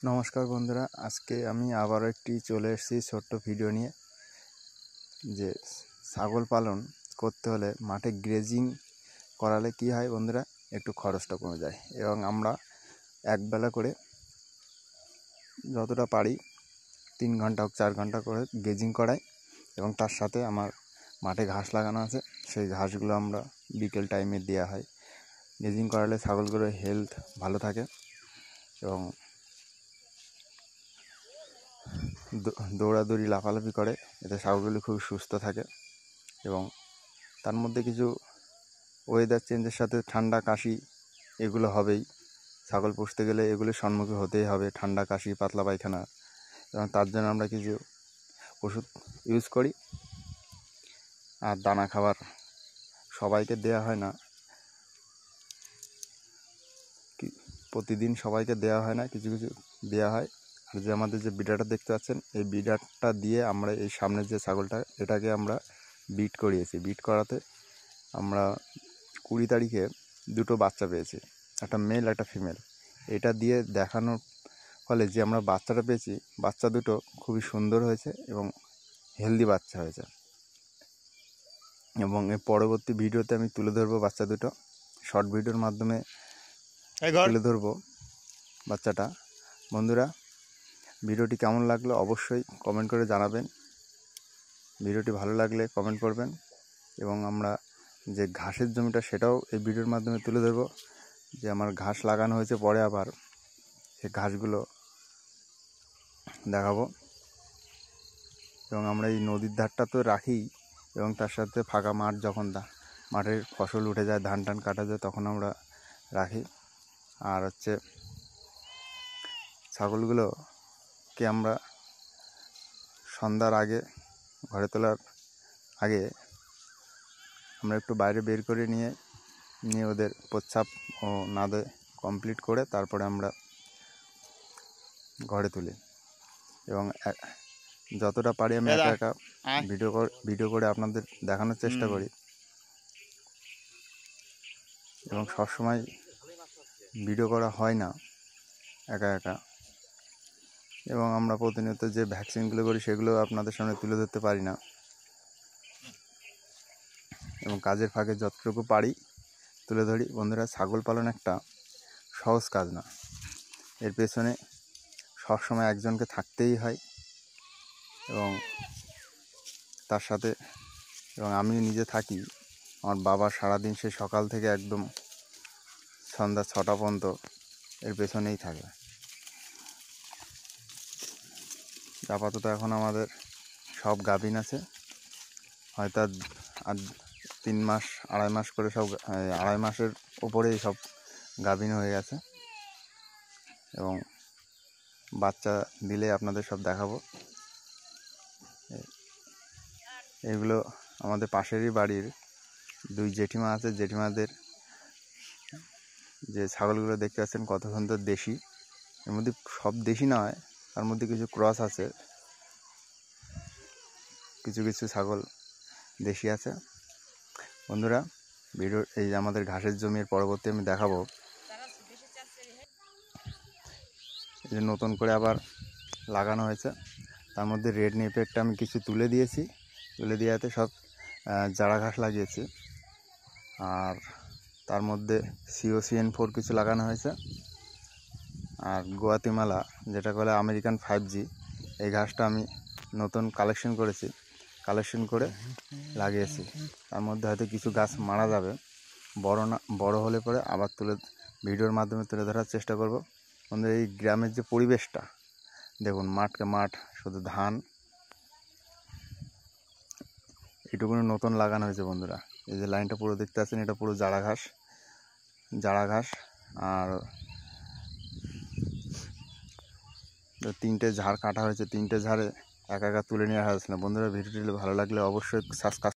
নমস্কার বন্ধুরা, আজকে আমি আবারও একটি চলে এসেছি ছোট্ট ভিডিও নিয়ে। যে ছাগল পালন করতে হলে মাঠে গ্রেজিং করালে কি হয় বন্ধুরা, একটু খরচটা কমে যায় এবং আমরা একবেলা করে যতটা পারি 3 ঘন্টা হোক 4 ঘন্টা করে গ্রেজিং করাই। এবং তার সাথে আমার মাঠে ঘাস লাগানো আছে, সেই ঘাসগুলো আমরা বিকেল টাইমে দেওয়া হয়। গ্রেজিং করালে ছাগলগুলোর হেলথ ভালো থাকে এবং দৌড়াদৌড়ি লাফালাফি করে, এতে ছাগলগুলি খুব সুস্থ থাকে। এবং তার মধ্যে কিছু ওয়েদার চেঞ্জের সাথে ঠান্ডা কাশি এগুলো হবেই। ছাগল পুষতে গেলে এগুলির সম্মুখীন হতেই হবে, ঠান্ডা কাশি পাতলা পায়খানা। এবং তার জন্য আমরা কিছু ওষুধ ইউজ করি। আর দানা খাবার সবাইকে দেওয়া হয় না, প্রতিদিন সবাইকে দেওয়া হয় না, কিছু কিছু দেওয়া হয়। আর যে আমাদের যে বিডারটা দেখতে পাচ্ছেন, এই বিডারটা দিয়ে আমরা এই সামনের যে ছাগলটা, এটাকে আমরা বিট করিয়েছি। বিট করাতে আমরা 20 তারিখে 2টো বাচ্চা পেয়েছি, একটা মেল একটা ফিমেল। এটা দিয়ে দেখানোর ফলে যে আমরা বাচ্চাটা পেয়েছি, বাচ্চা দুটো খুবই সুন্দর হয়েছে এবং হেলদি বাচ্চা হয়েছে। এবং এর পরবর্তী ভিডিওতে আমি তুলে ধরবো বাচ্চা দুটো, শর্ট ভিডিওর মাধ্যমে তুলে ধরবো বাচ্চাটা। বন্ধুরা, ভিডিওটি কেমন লাগলো অবশ্যই কমেন্ট করে জানাবেন। ভিডিওটি ভালো লাগলে কমেন্ট করবেন। এবং আমরা যে ঘাসের জমিটা, সেটাও এই ভিডিওর মাধ্যমে তুলে ধরবো। যে আমার ঘাস লাগানো হয়েছে, পরে আবার সেই ঘাসগুলো দেখাবো। এবং আমরা এই নদীর ধারটা তো রাখি, এবং তার সাথে ফাঁকা মাঠ, যখন মাঠের ফসল উঠে যায়, ধান টান কাটা যায়, তখন আমরা রাখি। আর হচ্ছে ছাগলগুলোকে আমরা সন্ধ্যার আগে, ঘরে তোলার আগে আমরা একটু বাইরে বের করে নিয়ে ওদের প্রস্রাব ও নাদে কমপ্লিট করে তারপরে আমরা ঘরে তুলি। এবং যতটা পারি আমি একা একা ভিডিও করে আপনাদের দেখানোর চেষ্টা করি। এবং সবসময় ভিডিও করা হয় না একা একা। এবং আমরা প্রতিনিয়ত যে ভ্যাকসিনগুলো করি, সেগুলো আপনাদের সামনে তুলে ধরতে পারি না। এবং কাজের ফাঁকে যতটুকু পারি তুলে ধরি। বন্ধুরা, ছাগল পালন একটা সহজ কাজ না, এর পেছনে সবসময় একজনকে থাকতেই হয়। এবং তার সাথে আমি নিজে থাকি। আমার বাবা সারাদিন, সে সকাল থেকে একদম সন্ধ্যা 6টা পর্যন্ত এর পেছনেই থাকে। আপাতত এখন আমাদের সব গাভিন আছে, হয়তো আর 3 মাস 2.5 মাস করে সব, 2.5 মাসের উপরেই সব গাভিন হয়ে গেছে। এবং বাচ্চা দিলে আপনাদের সব দেখাবো। এগুলো আমাদের পাশেরই বাড়ির 2 জেঠিমা আছে। জেঠিমাদের যে ছাগলগুলো দেখতে পাচ্ছেন কত সুন্দর দেশি। এর মধ্যে সব দেশি নয়, তার মধ্যে কিছু ক্রস আছে, কিছু কিছু ছাগল দেশি আছে। বন্ধুরা, ভিডিও এই আমাদের ঘাসের জমির পরবর্তী আমি দেখাবো। এই যে নতুন করে আবার লাগানো হয়েছে, তার মধ্যে রেড নেপিয়ারটা আমি কিছু তুলে দিয়েছি। তুলে দেওয়াতে সব জারা ঘাস লাগিয়েছি। আর তার মধ্যে COCN4 কিছু লাগানো হয়েছে। আর গুয়াতিমালা, যেটা বলে আমেরিকান 5G, এই ঘাসটা আমি নতুন কালেকশন করে লাগিয়েছি। তার মধ্যে হয়তো কিছু গাছ মারা যাবে, বড় হলে পরে আবার ভিডিওর মাধ্যমে তুলে ধরার চেষ্টা করব। বন্ধুরা, এই গ্রামের যে পরিবেশটা দেখুন, মাঠ শুধু ধান, এটুকুনি নতুন লাগানো হয়েছে। বন্ধুরা, এই যে লাইনটা পুরো দেখতে পাচ্ছেন, এটা পুরো জারা ঘাস। আর 3টে ঝাড় কাটা হয়েছে, 3টে ঝাড়ে একা একা তুলে নেওয়া হয়েছে না। বন্ধুরা, ভিডিওটি ভালো লাগলে অবশ্যই সাবস্ক্রাইব